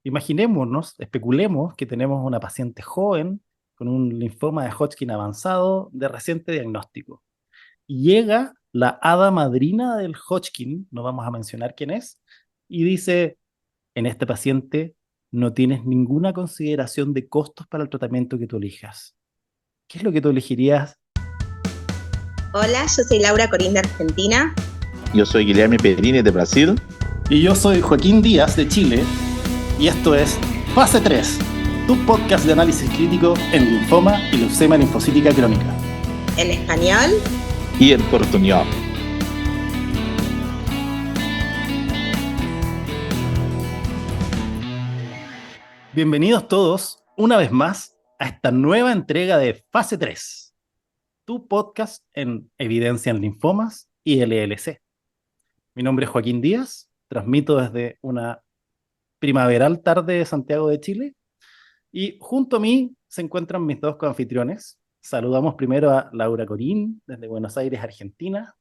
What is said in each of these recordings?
Imaginémonos, especulemos que tenemos una paciente joven con un linfoma de Hodgkin avanzado de reciente diagnóstico. Y llega la hada madrina del Hodgkin, no vamos a mencionar quién es, y dice, en este paciente no tienes ninguna consideración de costos para el tratamiento que tú elijas. ¿Qué es lo que tú elegirías? Hola, yo soy Laura Corín de Argentina. Yo soy Guilherme Perini de Brasil. Y yo soy Joaquín Díaz de Chile, y esto es Fase 3, tu podcast de análisis clínico en linfoma y leucemia linfocítica crónica. En español y en portuñol. Bienvenidos todos una vez más a esta nueva entrega de Fase 3, tu podcast en evidencia en linfomas y LLC. Mi nombre es Joaquín Díaz, transmito desde una primaveral tarde de Santiago de Chile y junto a mí se encuentran mis dos coanfitriones. Saludamos primero a Laura Corín desde Buenos Aires, Argentina.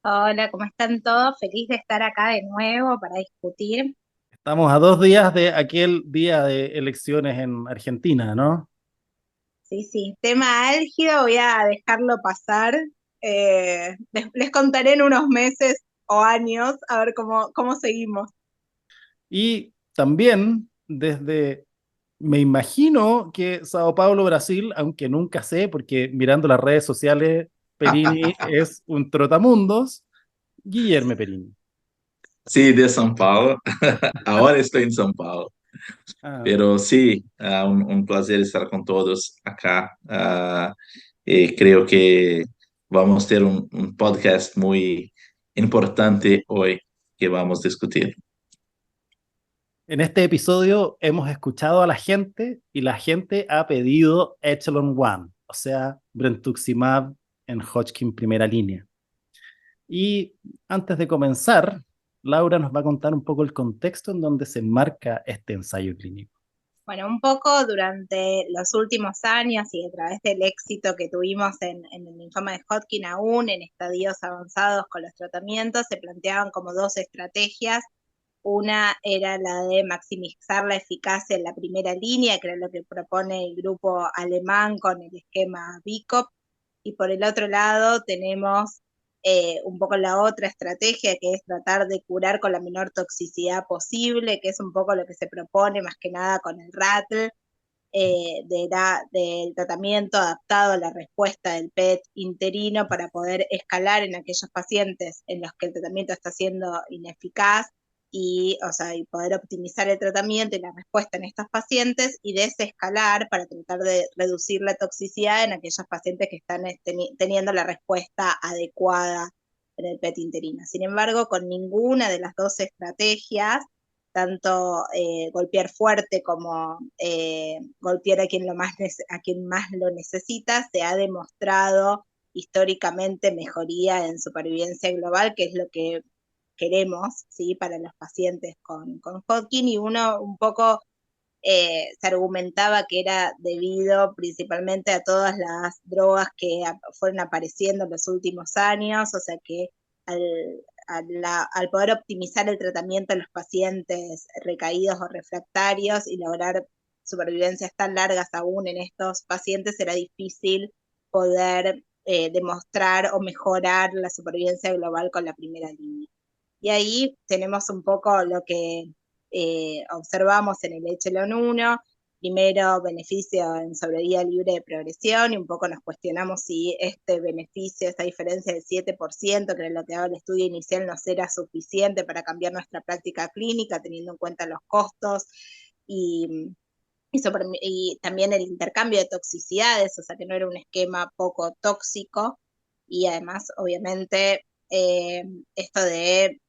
Hola, ¿cómo están todos? Feliz de estar acá de nuevo para discutir. Estamos a 2 días de aquel día de elecciones en Argentina, ¿no? Sí, tema álgido, voy a dejarlo pasar. Les contaré en unos meses o años a ver cómo seguimos. Y también desde, me imagino que Sao Paulo, Brasil, aunque nunca sé, porque mirando las redes sociales, Perini es un trotamundos, Guillermo Perini. Sí, de São Paulo. Ahora estoy en São Paulo. Ah, Pero sí, un placer estar con todos acá. Creo que vamos a tener un podcast muy importante hoy que vamos a discutir. en este episodio hemos escuchado a la gente y la gente ha pedido Echelon One, o sea, Brentuximab en Hodgkin primera línea. Y antes de comenzar, Laura nos va a contar un poco el contexto en donde se enmarca este ensayo clínico. Bueno, un poco durante los últimos años y a través del éxito que tuvimos en el linfoma de Hodgkin, aún en estadios avanzados con los tratamientos, se planteaban como dos estrategias. Una era la de maximizar la eficacia en la primera línea, que era lo que propone el grupo alemán con el esquema BICOP, y por el otro lado tenemos un poco la otra estrategia, que es tratar de curar con la menor toxicidad posible, que es un poco lo que se propone más que nada con el RATL, del tratamiento adaptado a la respuesta del PET interino para poder escalar en aquellos pacientes en los que el tratamiento está siendo ineficaz y poder optimizar el tratamiento y la respuesta en estos pacientes y desescalar para tratar de reducir la toxicidad en aquellos pacientes que están teniendo la respuesta adecuada en el PET interino. Sin embargo, con ninguna de las dos estrategias, tanto golpear fuerte como golpear a quien más lo necesita, se ha demostrado históricamente mejoría en supervivencia global, que es lo que queremos, ¿sí? Para los pacientes con Hodgkin, y uno un poco se argumentaba que era debido principalmente a todas las drogas que fueron apareciendo en los últimos años, o sea que al, al poder optimizar el tratamiento en los pacientes recaídos o refractarios y lograr supervivencias tan largas aún en estos pacientes, era difícil poder demostrar o mejorar la supervivencia global con la primera línea. Y ahí tenemos un poco lo que observamos en el Echelon 1, primero beneficio en sobrevida libre de progresión, y un poco nos cuestionamos si este beneficio, esta diferencia del 7%, que era lo que daba el estudio inicial, no será suficiente para cambiar nuestra práctica clínica, teniendo en cuenta los costos y, y también el intercambio de toxicidades, o sea que no era un esquema poco tóxico, y además, obviamente, esto de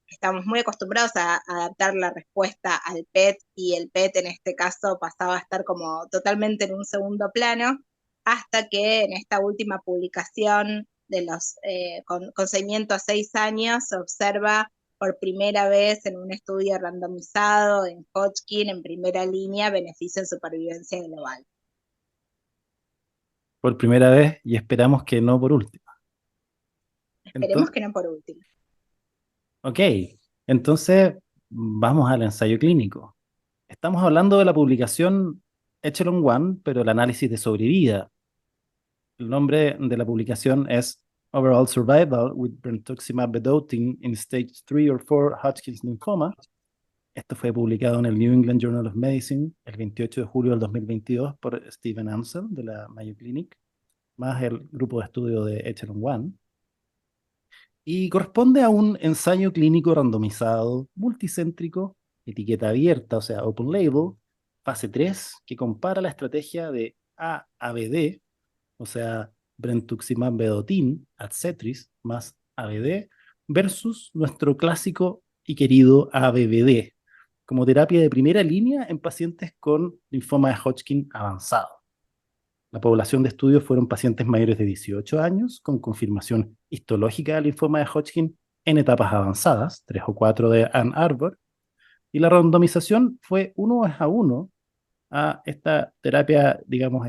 estamos muy acostumbrados a adaptar la respuesta al PET, y el PET en este caso pasaba a estar como totalmente en un segundo plano, hasta que en esta última publicación de con seguimiento a 6 años se observa por primera vez en un estudio randomizado en Hodgkin en primera línea beneficio en supervivencia global. Por primera vez y esperamos que no por última. Esperemos Entonces, que no por último. ok, entonces vamos al ensayo clínico. Estamos hablando de la publicación Echelon One, pero el análisis de sobrevida. El nombre de la publicación es Overall Survival with Brentuximab Vedotin in Stage 3 or 4 Hodgkin's Lymphoma. Esto fue publicado en el New England Journal of Medicine el 28 de julio del 2022 por Stephen Ansel de la Mayo Clinic, más el grupo de estudio de Echelon One. Y corresponde a un ensayo clínico randomizado, multicéntrico, etiqueta abierta, o sea, open label, fase 3, que compara la estrategia de AABD, o sea, brentuximab vedotin, Adcetris, más ABD, versus nuestro clásico y querido ABVD, como terapia de primera línea en pacientes con linfoma de Hodgkin avanzado. La población de estudio fueron pacientes mayores de 18 años con confirmación histológica de linfoma de Hodgkin en etapas avanzadas, 3 o 4 de Ann Arbor, y la randomización fue 1:1 a esta terapia, digamos,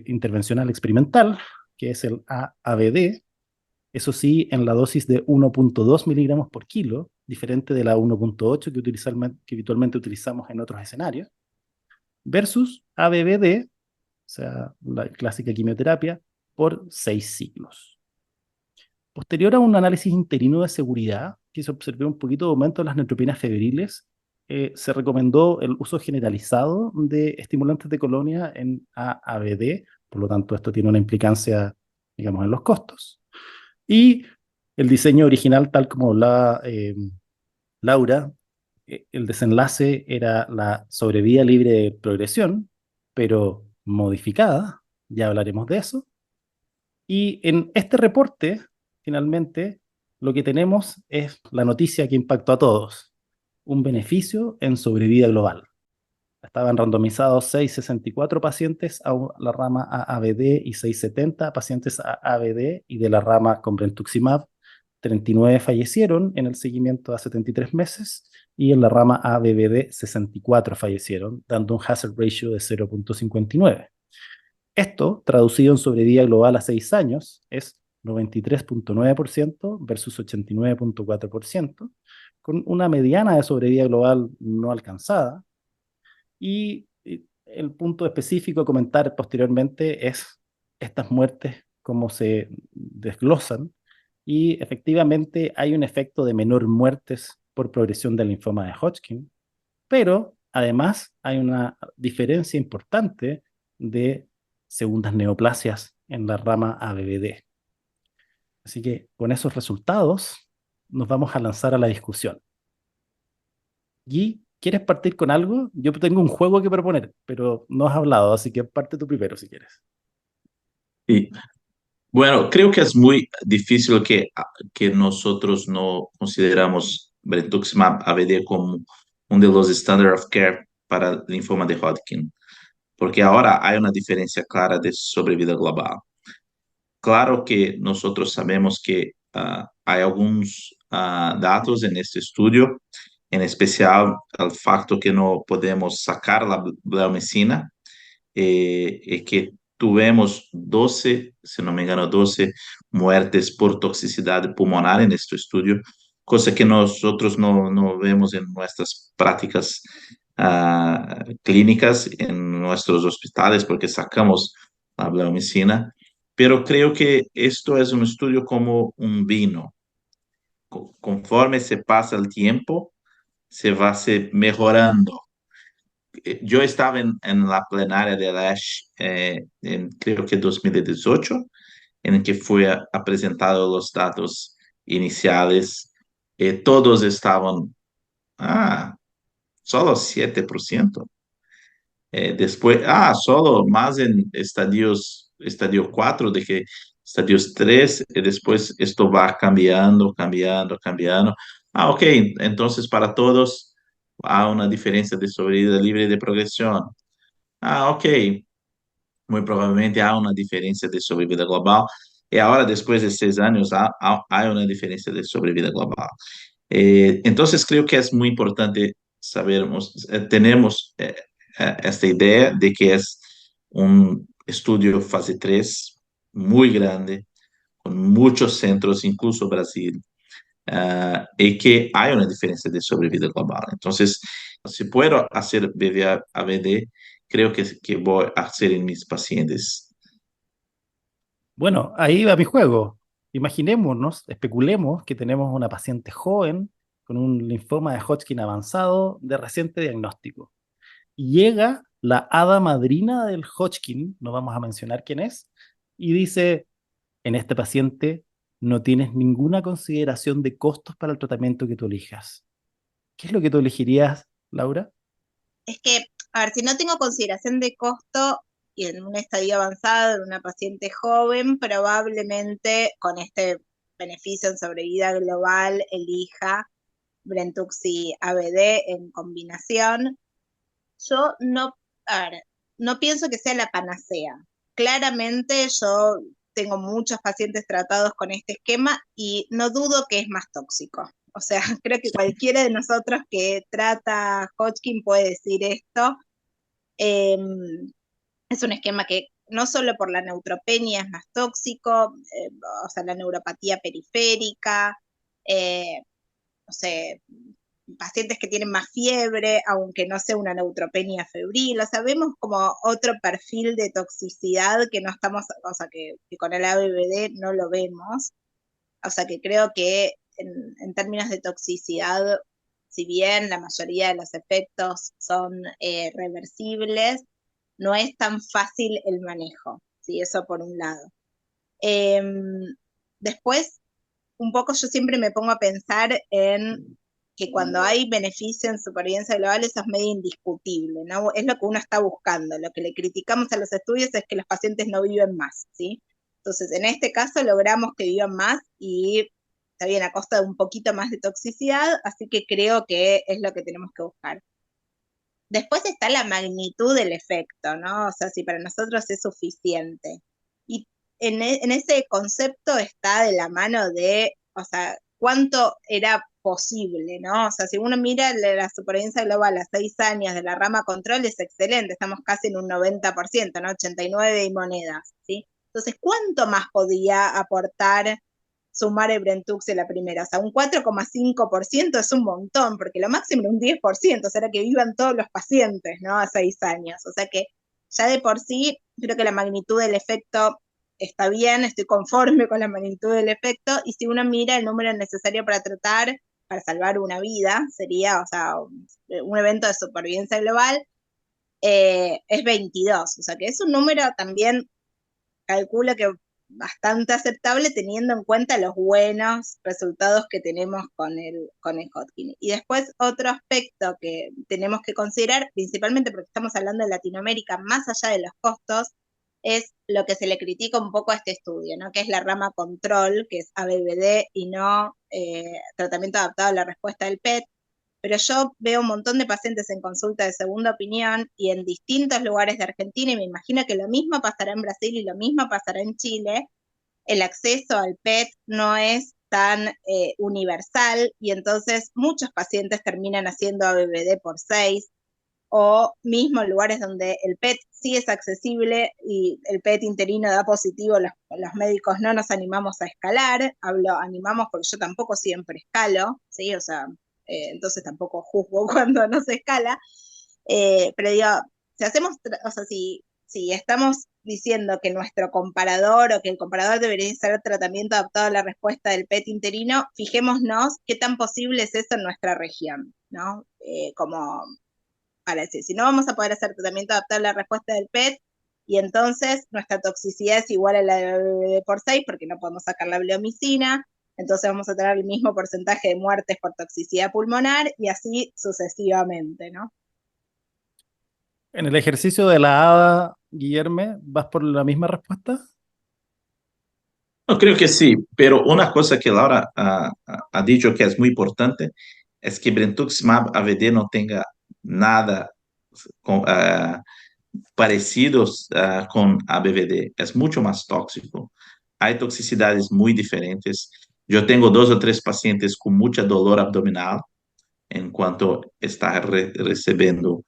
intervencional experimental, que es el AABD, eso sí, en la dosis de 1.2 miligramos por kilo, diferente de la 1.8 que habitualmente utilizamos en otros escenarios, versus ABVD, o sea, la clásica quimioterapia, por 6 ciclos. Posterior a un análisis interino de seguridad, que se observó un poquito de aumento de las neutropinas febriles, se recomendó el uso generalizado de estimulantes de colonia en AABD, por lo tanto esto tiene una implicancia, digamos, en los costos. Y el diseño original, tal como hablaba Laura, el desenlace era la sobrevida libre de progresión, pero modificada, ya hablaremos de eso. Y en este reporte, finalmente, lo que tenemos es la noticia que impactó a todos, un beneficio en sobrevida global. Estaban randomizados 664 pacientes a la rama AABD y 670 pacientes a ABD, y de la rama con brentuximab, 39 fallecieron en el seguimiento a 73 meses, y en la rama ABBD 64 fallecieron, dando un hazard ratio de 0.59. Esto, traducido en sobrevida global a 6 años, es 93.9% versus 89.4%, con una mediana de sobrevida global no alcanzada. Y el punto específico a comentar posteriormente es estas muertes, cómo se desglosan, y efectivamente hay un efecto de menor muertes por progresión del linfoma de Hodgkin, pero además hay una diferencia importante de segundas neoplasias en la rama ABVD. Así que con esos resultados nos vamos a lanzar a la discusión. Guy, ¿quieres partir con algo? Yo tengo un juego que proponer, pero no has hablado, así que parte tú primero si quieres. Y bueno, creo que es muy difícil que nosotros no consideramos brentuximab ABD como uno de los standard of care para linfoma de Hodgkin, porque ahora hay una diferencia clara de sobrevida global. Claro que nosotros sabemos que hay algunos datos en este estudio, en especial el facto que no podemos sacar la bleomicina, que tuvimos 12, si no me engano, 12 muertes por toxicidad pulmonar en este estudio, cosa que nosotros no vemos en nuestras prácticas clínicas, en nuestros hospitales, porque sacamos la bleomicina. Pero creo que esto es un estudio como un vino. Conforme se pasa el tiempo, se va mejorando. Yo estaba en la plenaria de ASH en creo que 2018, en que fue presentado los datos iniciales. Todos estaban, solo 7%. Después, solo más en estadio 4 de que estadios 3, y después esto va cambiando, cambiando, cambiando. Ok, entonces para todos hay una diferencia de sobrevida libre de progresión. Ok, muy probablemente hay una diferencia de sobrevida global. Y ahora, después de 6 años, hay una diferencia de sobrevida global. Entonces, creo que es muy importante sabermos, tenemos esta idea de que es un estudio fase 3 muy grande, con muchos centros, incluso Brasil, y que hay una diferencia de sobrevida global. Entonces, si puedo hacer BVAVD, creo que voy a hacer en mis pacientes. Bueno, ahí va mi juego. Imaginémonos, especulemos que tenemos una paciente joven con un linfoma de Hodgkin avanzado de reciente diagnóstico. Y llega la hada madrina del Hodgkin, no vamos a mencionar quién es, y dice, en este paciente no tienes ninguna consideración de costos para el tratamiento que tú elijas. ¿Qué es lo que tú elegirías, Laura? Es que, a ver, si no tengo consideración de costo y en un estadio avanzado, en una paciente joven, probablemente con este beneficio en sobrevida global elija Brentuxi ABD en combinación. Yo no, a ver, no pienso que sea la panacea. Claramente yo tengo muchos pacientes tratados con este esquema y no dudo que es más tóxico. O sea, creo que cualquiera de nosotros que trata Hodgkin puede decir esto. Eh, es un esquema que no solo por la neutropenia es más tóxico, o sea, la neuropatía periférica, no sé, pacientes que tienen más fiebre, aunque no sea una neutropenia febril, o sea, vemos como otro perfil de toxicidad que no estamos, o sea, que con el ABVD no lo vemos, o sea, que creo que en términos de toxicidad, si bien la mayoría de los efectos son reversibles, no es tan fácil el manejo, ¿sí? Eso por un lado. Eh, Después, un poco yo siempre me pongo a pensar en que cuando hay beneficio en supervivencia global eso es medio indiscutible, ¿no? Es lo que uno está buscando. Lo que le criticamos a los estudios es que los pacientes no viven más, ¿sí? Entonces, en este caso logramos que vivan más y está bien a costa de un poquito más de toxicidad, así que creo que es lo que tenemos que buscar. Después está la magnitud del efecto, ¿no? O sea, si para nosotros es suficiente. Y en ese concepto está de la mano de, o sea, cuánto era posible, ¿no? O sea, si uno mira la supervivencia global a 6 años de la rama control es excelente, estamos casi en un 90%, ¿no? 89 y monedas, ¿sí? Entonces, ¿cuánto más podía aportar sumar el Brentuxi en la primera? O sea, un 4,5% es un montón, porque lo máximo era un 10%, o sea, era que vivan todos los pacientes, ¿no? A 6 años. O sea que ya de por sí, creo que la magnitud del efecto está bien, estoy conforme con la magnitud del efecto, y si uno mira el número necesario para tratar, para salvar una vida, sería, o sea, un evento de supervivencia global, es 22, o sea que es un número también, calculo que bastante aceptable teniendo en cuenta los buenos resultados que tenemos con el Hodgkin. Y después otro aspecto que tenemos que considerar, principalmente porque estamos hablando de Latinoamérica, más allá de los costos, es lo que se le critica un poco a este estudio, ¿no? Que es la rama control, que es ABVD y no tratamiento adaptado a la respuesta del PET, pero yo veo un montón de pacientes en consulta de segunda opinión y en distintos lugares de Argentina, y me imagino que lo mismo pasará en Brasil y lo mismo pasará en Chile. El acceso al PET no es tan universal y entonces muchos pacientes terminan haciendo ABVD por 6 o mismo en lugares donde el PET sí es accesible y el PET interino da positivo, los médicos no nos animamos a escalar, animamos porque yo tampoco siempre escalo, ¿sí? O sea, entonces tampoco juzgo cuando no se escala, pero digo, si hacemos, o sea, si estamos diciendo que nuestro comparador o que el comparador debería ser tratamiento adaptado a la respuesta del PET interino, fijémonos qué tan posible es eso en nuestra región, ¿no? Como para decir, si no vamos a poder hacer tratamiento adaptado a la respuesta del PET, y entonces nuestra toxicidad es igual a la de por 6 porque no podemos sacar la bleomicina, entonces vamos a tener el mismo porcentaje de muertes por toxicidad pulmonar y así sucesivamente, ¿no? En el ejercicio de la hada, Guillerme, ¿vas por la misma respuesta? No, creo que sí, pero una cosa que Laura ha dicho que es muy importante es que Brentuximab AVD no tenga nada con, parecidos con ABVD. Es mucho más tóxico. Hay toxicidades muy diferentes. Yo tengo 2 o 3 pacientes con mucha dolor abdominal en cuanto está recibiendo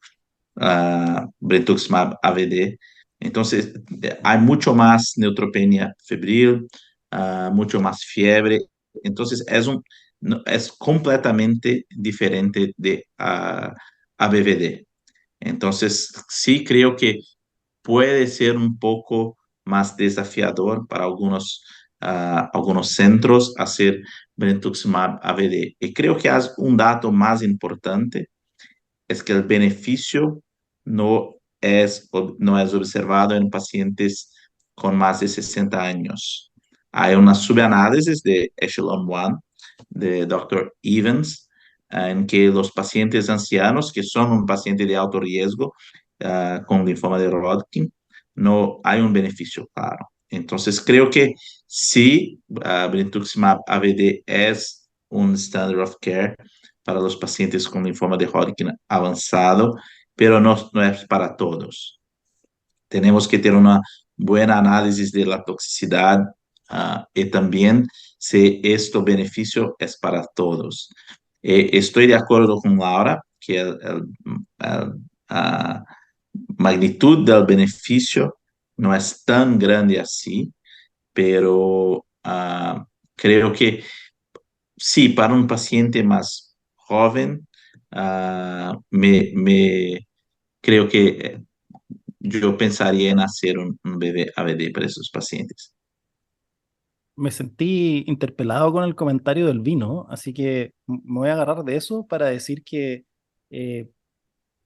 Brentuximab AVD. Entonces, hay mucho más neutropenia febril, mucho más fiebre. Entonces, es completamente diferente de ABVD. Entonces, sí creo que puede ser un poco más desafiador para algunos centros hacer brentuximab AVD. Y creo que hay un dato más importante, es que el beneficio no no es observado en pacientes con más de 60 años. Hay una subanálisis de Echelon 1 de Dr. Evans, en que los pacientes ancianos, que son un paciente de alto riesgo con linfoma de Hodgkin, no hay un beneficio claro. Entonces, creo que sí, brentuximab AVD es un standard of care para los pacientes con linfoma de Hodgkin avanzado, pero no es para todos. Tenemos que tener una buena análisis de la toxicidad y también si esto beneficio es para todos. Estoy de acuerdo con Laura que la magnitud del beneficio no es tan grande así, pero creo que sí, para un paciente más joven, creo que yo pensaría en hacer un bebé ABD para esos pacientes. Me sentí interpelado con el comentario del vino, así que me voy a agarrar de eso para decir que eh,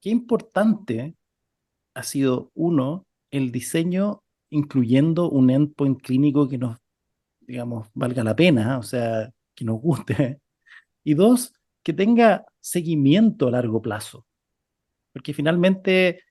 qué importante ha sido, uno, el diseño incluyendo un endpoint clínico que nos, digamos, valga la pena, o sea, que nos guste, y dos, que tenga seguimiento a largo plazo. Porque finalmente,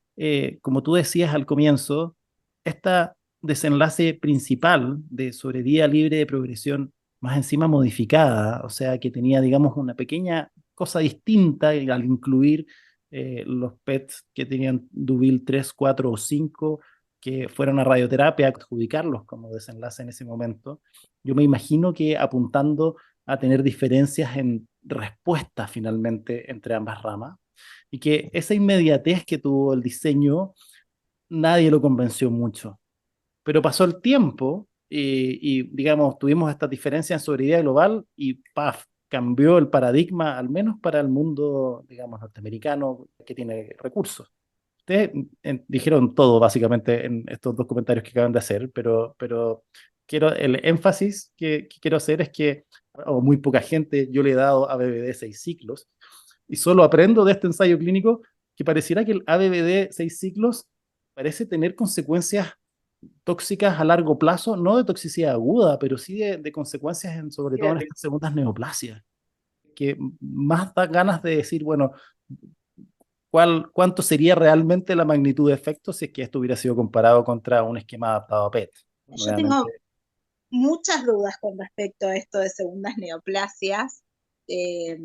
como tú decías al comienzo, esta desenlace principal de sobrevida libre de progresión, más encima modificada, o sea, que tenía, digamos, una pequeña cosa distinta al incluir los PETs que tenían Duvil 3, 4 o 5, que fueron a radioterapia, adjudicarlos como desenlace en ese momento. Yo me imagino que apuntando a tener diferencias en respuesta finalmente entre ambas ramas y que esa inmediatez que tuvo el diseño, nadie lo convenció mucho. Pero pasó el tiempo digamos, tuvimos esta diferencia en sobriedad global y ¡paf! Cambió el paradigma, al menos para el mundo, digamos, norteamericano que tiene recursos. Ustedes dijeron todo básicamente en estos dos comentarios que acaban de hacer, pero el énfasis que quiero hacer es que muy poca gente, yo le he dado a BBD 6 ciclos y solo aprendo de este ensayo clínico que pareciera que el ABVD 6 ciclos parece tener consecuencias tóxicas a largo plazo, no de toxicidad aguda, pero sí de consecuencias sobre todo en estas segundas neoplasias, que más da ganas de decir, bueno, cuánto sería realmente la magnitud de efecto si es que esto hubiera sido comparado contra un esquema adaptado a PET. Yo Nuevamente. tengo muchas dudas con respecto a esto de segundas neoplasias. Eh,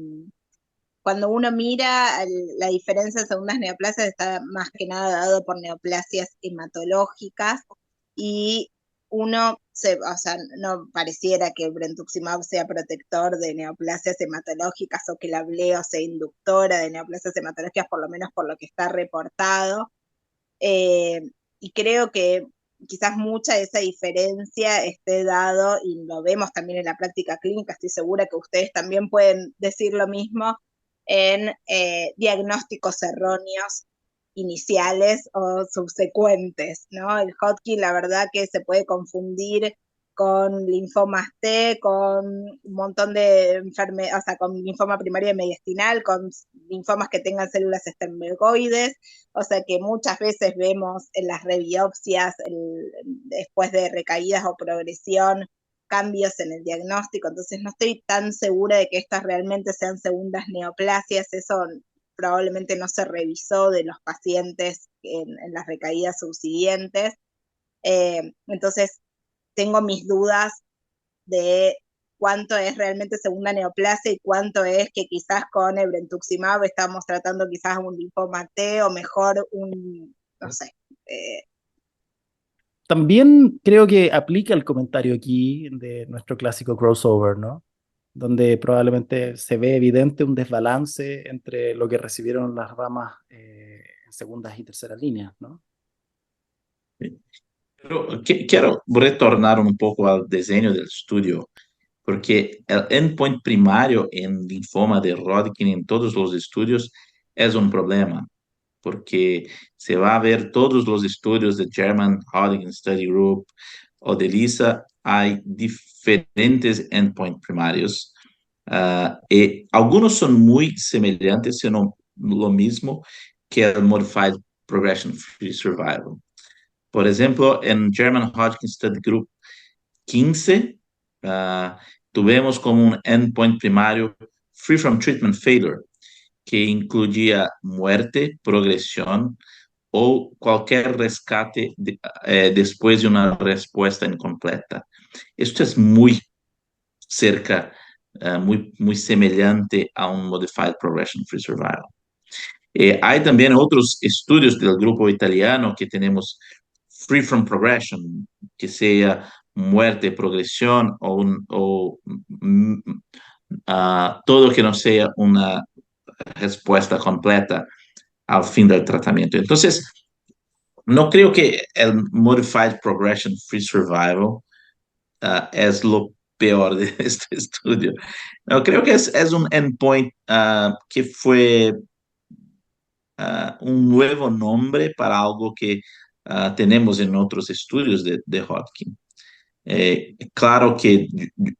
Cuando uno mira la diferencia en segundas neoplasias está más que nada dado por neoplasias hematológicas y o sea, no pareciera que el brentuximab sea protector de neoplasias hematológicas o que la Ableo sea inductora de neoplasias hematológicas, por lo menos por lo que está reportado. Eh, y creo que quizás mucha de esa diferencia esté dado, y lo vemos también en la práctica clínica, estoy segura que ustedes también pueden decir lo mismo, en diagnósticos erróneos iniciales o subsecuentes, ¿no? El Hodgkin, la verdad que se puede confundir con linfomas T, con un montón de enfermedades, o sea, con linfoma primario y mediastinal, con linfomas que tengan células estermergoides, o sea que muchas veces vemos en las rebiopsias, después de recaídas o progresión, cambios en el diagnóstico, entonces no estoy tan segura de que estas realmente sean segundas neoplasias, eso probablemente no se revisó de los pacientes en las recaídas subsiguientes, entonces tengo mis dudas de cuánto es realmente segunda neoplasia y cuánto es que quizás con el brentuximab estamos tratando quizás un linfoma T o mejor no sé. También creo que aplica el comentario aquí de nuestro clásico crossover, ¿no? Donde probablemente se ve evidente un desbalance entre lo que recibieron las ramas en segundas y terceras líneas, ¿no? Pero quiero retornar un poco al diseño del estudio, porque el endpoint primario en linfoma de Hodgkin en todos los estudios es un problema, porque se va a ver todos los estudios de German Hodgkin Study Group o de LISA, hay diferentes endpoints primarios. Y algunos son muy semejantes, sino lo mismo que el Modified Progression Free Survival. Por ejemplo, en German Hodgkin Study Group 15, tuvimos como un endpoint primario Free from Treatment Failure, que incluía muerte, progresión o cualquier rescate después de una respuesta incompleta. Esto es muy cerca, muy semejante a un Modified Progression Free Survival. Hay también otros estudios del grupo italiano que tenemos Free from Progression, que sea muerte, progresión todo que no sea una respuesta completa al fin del tratamiento. Entonces, no creo que el Modified Progression Free Survival es lo peor de este estudio. No, creo que es un endpoint que fue un nuevo nombre para algo que tenemos en otros estudios de Hodgkin. Claro que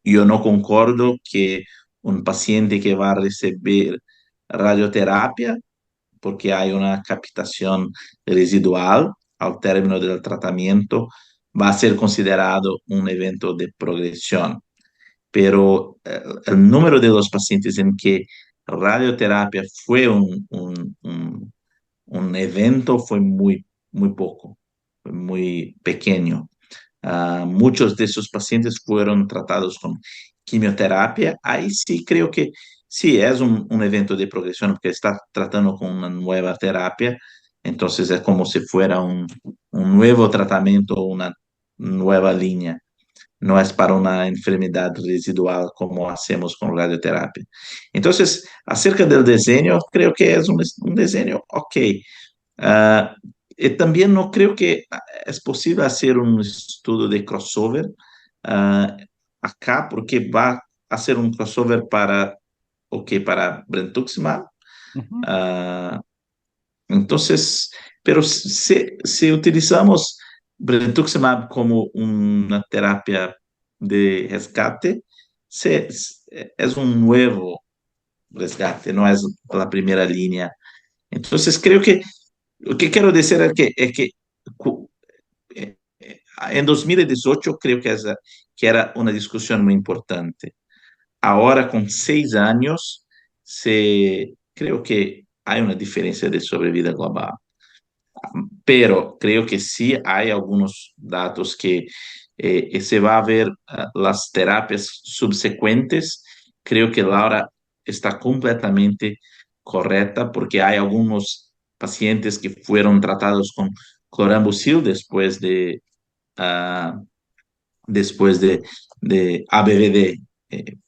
yo no concordo que un paciente que va a recibir radioterapia, porque hay una captación residual al término del tratamiento, va a ser considerado un evento de progresión. Pero el número de los pacientes en que radioterapia fue un evento fue muy poco, fue muy pequeño. Muchos de esos pacientes fueron tratados con quimioterapia. Ahí sí creo que sí es un evento de progresión porque está tratando con una nueva terapia. Entonces es como si fuera un nuevo tratamiento, una nueva línea. No es para una enfermedad residual como hacemos con radioterapia. Entonces, acerca del diseño, creo que es un diseño ok. Uh, también no creo que es posible hacer un estudio de crossover acá, porque va a hacer un crossover para Brentuximab. Ujú. Uh, entonces, pero si utilizamos Brentuximab como una terapia de rescate, es un nuevo rescate, no es la primera línea. Entonces, creo que lo que quiero decir es que en 2018 creo que era una discusión muy importante. Ahora, con 6 años, creo que hay una diferencia de sobrevida global. Pero creo que sí hay algunos datos que se va a ver las terapias subsecuentes. Creo que Laura está completamente correcta porque hay algunos pacientes que fueron tratados con clorambucil ah, después de ABVD,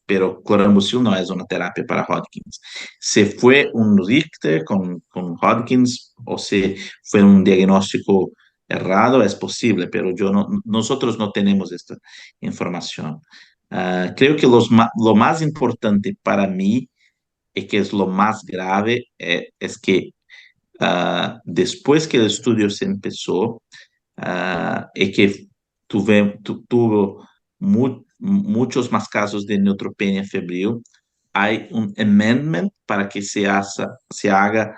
pero clorambucil no es una terapia para Hodgkins. Se fue un Richter con Hodgkins o se fue un diagnóstico errado, es posible, pero nosotros no tenemos esta información. Creo que lo más importante para mí y que es lo más grave es que después que el estudio se empezó, y que tuvo muchos más casos de neutropenia febril, hay un amendment para que se haga,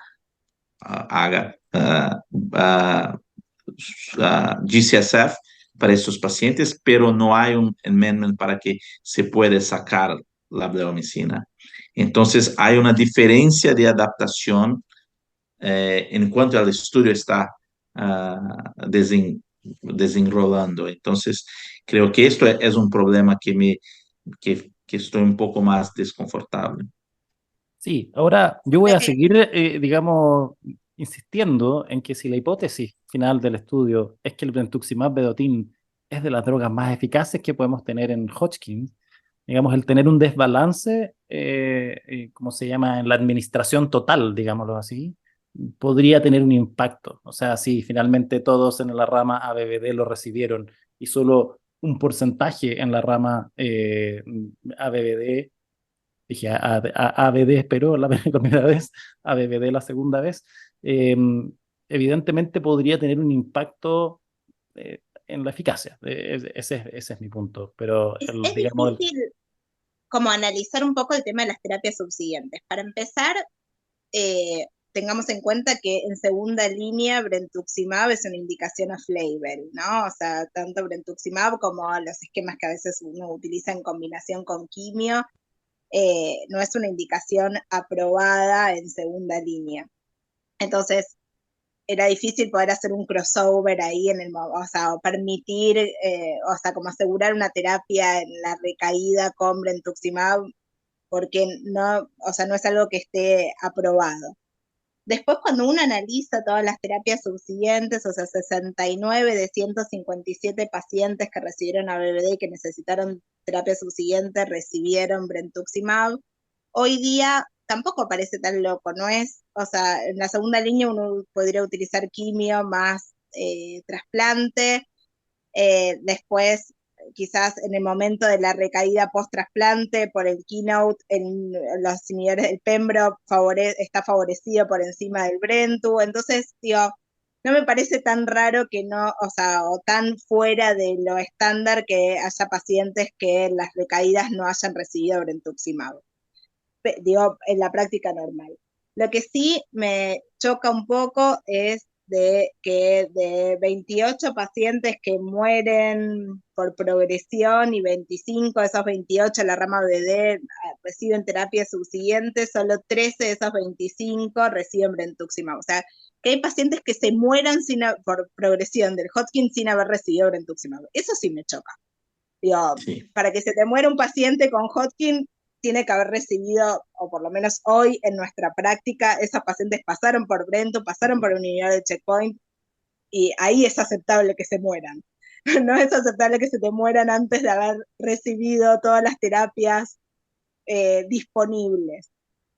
GCSF para estos pacientes, pero no hay un amendment para que se pueda sacar la bleomicina. Entonces, hay una diferencia de adaptación en cuanto al estudio está desenrolando. Entonces, creo que esto es un problema que estoy un poco más desconfortable. Sí, ahora yo voy Lo a que seguir, digamos, insistiendo en que si la hipótesis final del estudio es que el brentuximab vedotin es de las drogas más eficaces que podemos tener en Hodgkin, digamos, el tener un desbalance, ¿cómo se llama?, en la administración total, digámoslo así, podría tener un impacto. O sea, si finalmente todos en la rama ABVD lo recibieron y solo un porcentaje en la rama ABVD, dije ABD, pero la primera vez, ABVD la segunda vez, eh, evidentemente podría tener un impacto en la eficacia. Ese es mi punto. Pero, Es digamos, difícil como analizar un poco el tema de las terapias subsiguientes. Para empezar, tengamos en cuenta que en segunda línea brentuximab es una indicación off-label, ¿no? O sea, tanto brentuximab como los esquemas que a veces uno utiliza en combinación con quimio, no es una indicación aprobada en segunda línea. Entonces, era difícil poder hacer un crossover ahí o sea, o permitir, o sea, como asegurar una terapia en la recaída con brentuximab, porque no, o sea, no es algo que esté aprobado. Después, cuando uno analiza todas las terapias subsiguientes, o sea, 69 de 157 pacientes que recibieron ABVD y que necesitaron terapia subsiguiente recibieron brentuximab, hoy día tampoco parece tan loco, ¿no es? O sea, en la segunda línea uno podría utilizar quimio más trasplante, después quizás en el momento de la recaída post-trasplante por el keynote, los inhibidores del Pembro está favorecido por encima del Brentu, entonces, digo, no me parece tan raro que no, o sea, o tan fuera de lo estándar que haya pacientes que en las recaídas no hayan recibido brentuximab, digo, en la práctica normal. Lo que sí me choca un poco es de que de 28 pacientes que mueren por progresión y 25 de esos 28 la rama BD reciben terapia subsiguiente, solo 13 de esos 25 reciben brentuximab. O sea, que hay pacientes que se mueran por progresión del Hodgkin sin haber recibido brentuximab. Eso sí me choca. Digo, Sí. para que se te muera un paciente con Hodgkin, tiene que haber recibido, o por lo menos hoy en nuestra práctica, esos pacientes pasaron por Brento, pasaron por un inhibidor de checkpoint, y ahí es aceptable que se mueran. No es aceptable que se te mueran antes de haber recibido todas las terapias disponibles.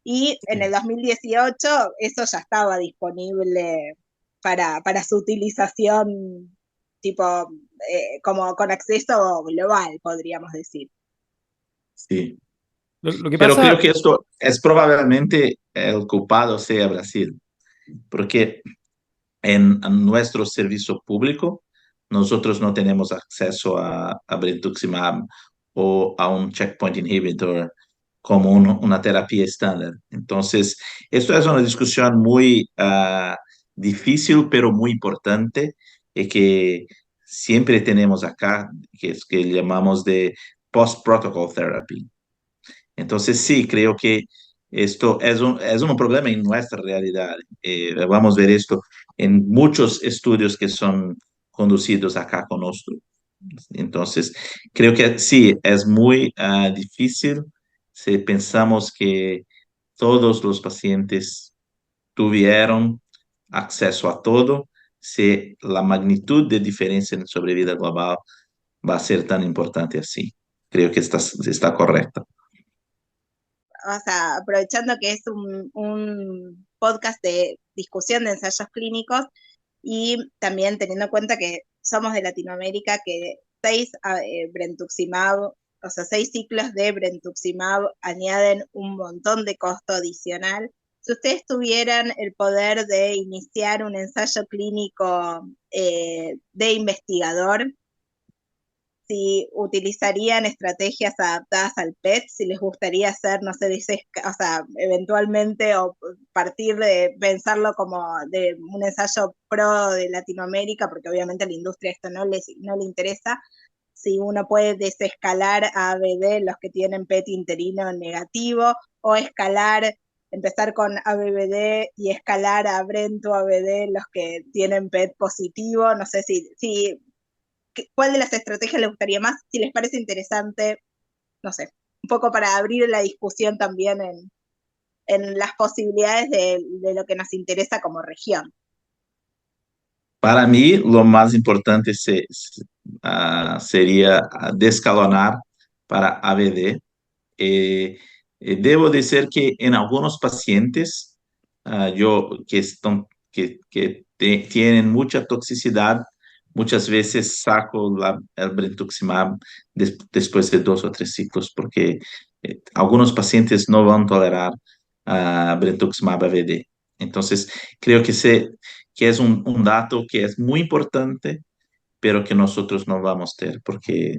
Y en el 2018 eso ya estaba disponible para su utilización tipo como con acceso global, podríamos decir. Sí. lo que Pero creo pasa, que esto es probablemente el culpado sea Brasil, porque en nuestro servicio público nosotros no tenemos acceso a brentuximab o a un checkpoint inhibitor como una terapia estándar. Entonces, esto es una discusión muy difícil, pero muy importante y que siempre tenemos acá, que es que llamamos de post-protocol therapy. Entonces, sí, creo que esto es un problema en nuestra realidad. Vamos a ver esto en muchos estudios que son conducidos acá con nosotros. Entonces, creo que sí, es muy difícil si pensamos que todos los pacientes tuvieron acceso a todo, si la magnitud de diferencia en sobrevida global va a ser tan importante así. Creo que está correcto. O sea, aprovechando que es un podcast de discusión de ensayos clínicos y también teniendo en cuenta que somos de Latinoamérica, que 6 brentuximab, o sea, 6 ciclos de brentuximab añaden un montón de costo adicional. Si ustedes tuvieran el poder de iniciar un ensayo clínico de investigador, si utilizarían estrategias adaptadas al PET, si les gustaría hacer, no sé, o sea, eventualmente o partir de pensarlo como de un ensayo pro de Latinoamérica, porque obviamente a la industria esto no le interesa, si uno puede desescalar a ABD los que tienen PET interino negativo, o empezar con ABVD y escalar a Brento ABD los que tienen PET positivo, no sé si cuál de las estrategias les gustaría más, si les parece interesante, no sé, un poco para abrir la discusión también en las posibilidades de lo que nos interesa como región. Para mí, lo más importante sería descalonar para ABD. Debo decir que en algunos pacientes que tienen mucha toxicidad muchas veces saco el brentuximab después de 2 o 3 ciclos, porque algunos pacientes no van a tolerar brentuximab AVD. Entonces, creo que es un dato que es muy importante, pero que nosotros no vamos a tener, porque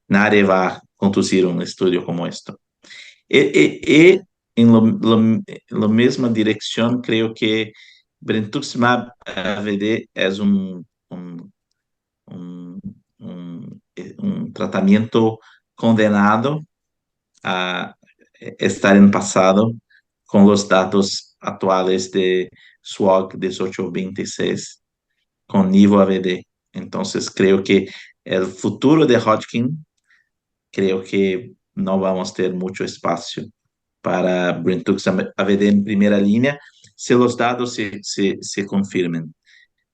nadie va a conducir un estudio como esto. Y en la misma dirección, creo que brentuximab AVD es un, un tratamiento condenado a estar en pasado con los datos actuales de SWOG 1826 con Nivo AVD. Entonces, creo que el futuro de Hodgkin, creo que no vamos a tener mucho espacio para Brentuximab AVD en primera línea si los datos se confirmen.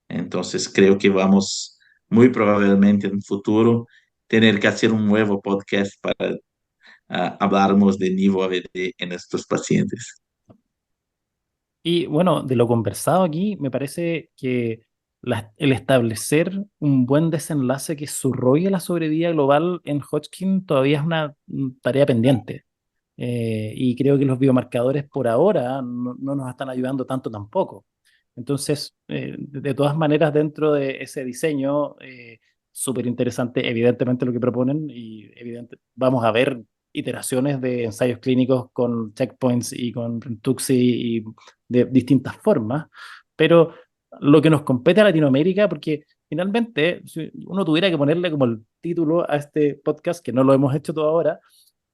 Entonces, creo que vamos muy probablemente en el futuro tener que hacer un nuevo podcast para hablarmos de Nivo AVD en estos pacientes. Y bueno, de lo conversado aquí, me parece que el establecer un buen desenlace que subrogue la sobrevida global en Hodgkin todavía es una tarea pendiente. Y creo que los biomarcadores por ahora no nos están ayudando tanto tampoco. Entonces, de todas maneras, dentro de ese diseño, súper interesante, evidentemente, lo que proponen, y vamos a ver iteraciones de ensayos clínicos con checkpoints y con Rentuxi y de distintas formas, pero lo que nos compete a Latinoamérica, porque finalmente, si uno tuviera que ponerle como el título a este podcast, que no lo hemos hecho todo ahora,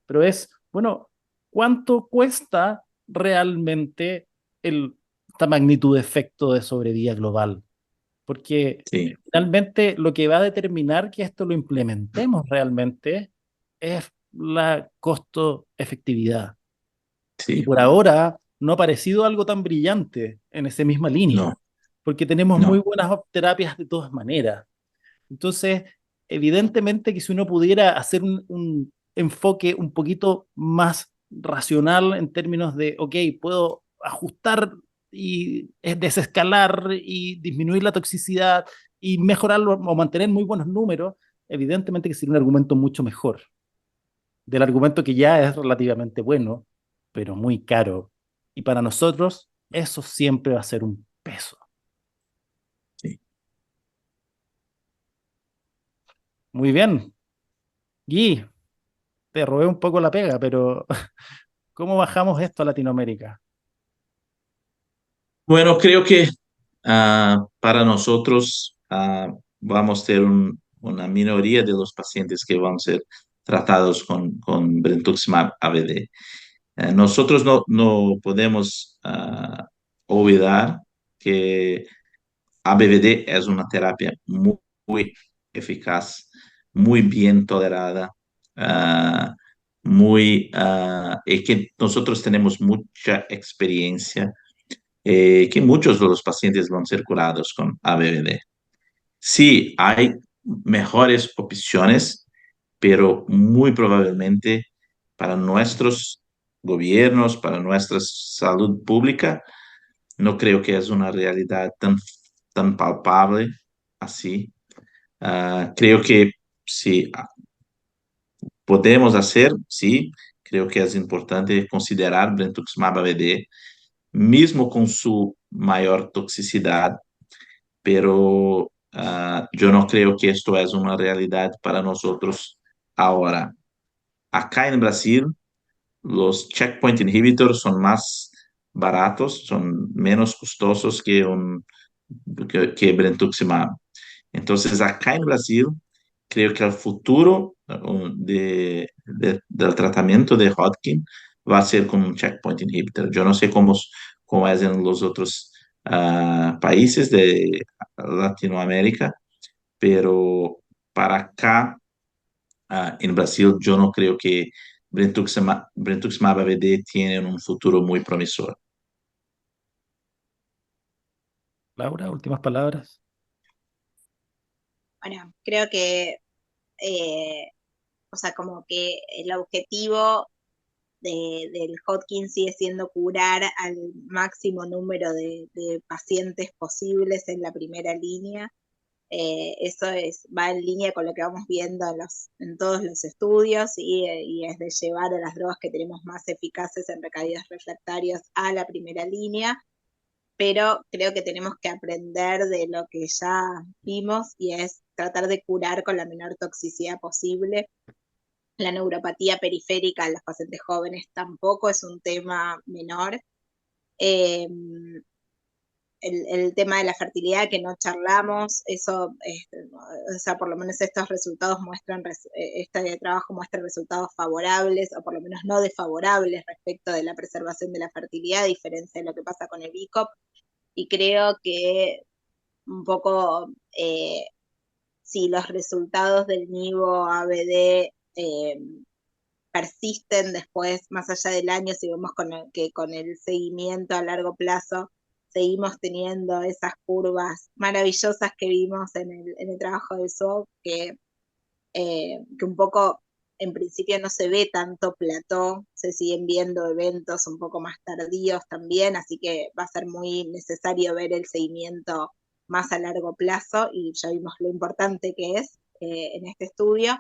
pero es, bueno, ¿cuánto cuesta realmente esta magnitud de efecto de sobrevida global? Porque Sí, finalmente lo que va a determinar que esto lo implementemos realmente es la costo-efectividad. Y sí, por ahora no ha parecido algo tan brillante en esa misma no, línea, porque tenemos muy no, buenas terapias de todas maneras. Entonces, evidentemente que si uno pudiera hacer un enfoque un poquito más racional en términos de, ok, puedo ajustar y desescalar y disminuir la toxicidad y mejorarlo o mantener muy buenos números, evidentemente que sería un argumento mucho mejor del argumento que ya es relativamente bueno, pero muy caro. Y para nosotros, eso siempre va a ser un peso. sí. Muy bien. Guy, te robé un poco la pega, pero ¿cómo bajamos esto a Latinoamérica? Bueno, creo que para nosotros vamos a tener una minoría de los pacientes que van a ser tratados con Brentuximab AVD. Nosotros no podemos olvidar que ABVD es una terapia muy eficaz, muy bien tolerada, ah, y que nosotros tenemos mucha experiencia, que muchos de los pacientes van a ser curados con ABVD. Sí, hay mejores opciones, pero muy probablemente para nuestros gobiernos, para nuestra salud pública, no creo que es una realidad tan palpable así. Creo que sí, podemos hacer, sí, creo que es importante considerar Brentuximab AVD, mismo con su mayor toxicidad, pero yo no creo que esto es una realidad para nosotros ahora. Acá en Brasil, los checkpoint inhibitors son más baratos, son menos costosos que Brentuximab. Entonces, acá en Brasil, creo que el futuro del tratamiento de Hodgkin va a ser con un checkpoint inhibitor. Yo no sé cómo es en los otros países de Latinoamérica, pero para acá, en Brasil, yo no creo que Brentuximab AVD tiene un futuro muy promisor. Laura, últimas palabras. Bueno, creo que, eh, o sea, como que el objetivo del Hodgkin sigue siendo curar al máximo número de pacientes posibles en la primera línea. va en línea con lo que vamos viendo en todos los estudios y es de llevar a las drogas que tenemos más eficaces en recaídas refractarias a la primera línea, pero creo que tenemos que aprender de lo que ya vimos y es tratar de curar con la menor toxicidad posible. La neuropatía periférica en los pacientes jóvenes tampoco es un tema menor. Eh, el tema de la fertilidad que no charlamos, eso, o sea, por lo menos estos resultados muestran, este trabajo muestra resultados favorables, o por lo menos no desfavorables respecto de la preservación de la fertilidad, a diferencia de lo que pasa con el BICOP, y creo que un poco, si los resultados del NIVO ABD persisten después, más allá del año, si vemos que con el seguimiento a largo plazo seguimos teniendo esas curvas maravillosas que vimos en el trabajo de SWOG, que un poco en principio no se ve tanto plató, se siguen viendo eventos un poco más tardíos también, así que va a ser muy necesario ver el seguimiento más a largo plazo, y ya vimos lo importante que es en este estudio.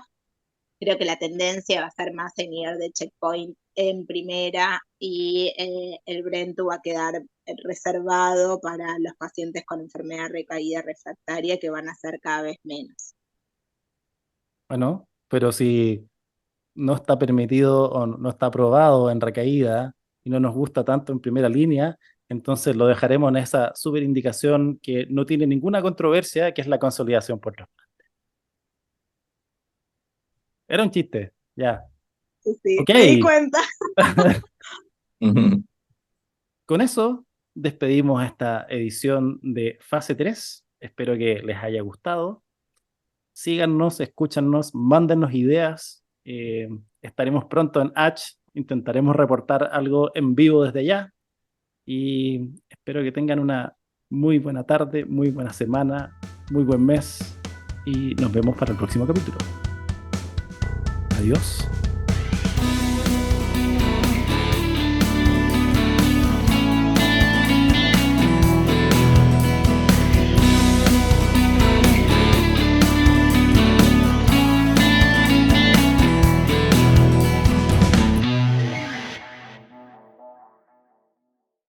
Creo que la tendencia va a ser más en ir de checkpoint en primera, y el Brentu va a quedar reservado para los pacientes con enfermedad recaída refractaria, que van a ser cada vez menos. Bueno, pero si no está permitido o no está aprobado en recaída y no nos gusta tanto en primera línea, entonces lo dejaremos en esa super indicación que no tiene ninguna controversia, que es la consolidación por trasplante. Era un chiste, ya. Sí, sí, Ok, me di cuenta. con eso despedimos esta edición de fase 3. Espero que les haya gustado. Síganos, escúchanos, mándennos ideas. Estaremos pronto en H. Intentaremos reportar algo en vivo desde allá. Y espero que tengan una muy buena tarde, muy buena semana, muy buen mes. Y nos vemos para el próximo capítulo. Adiós.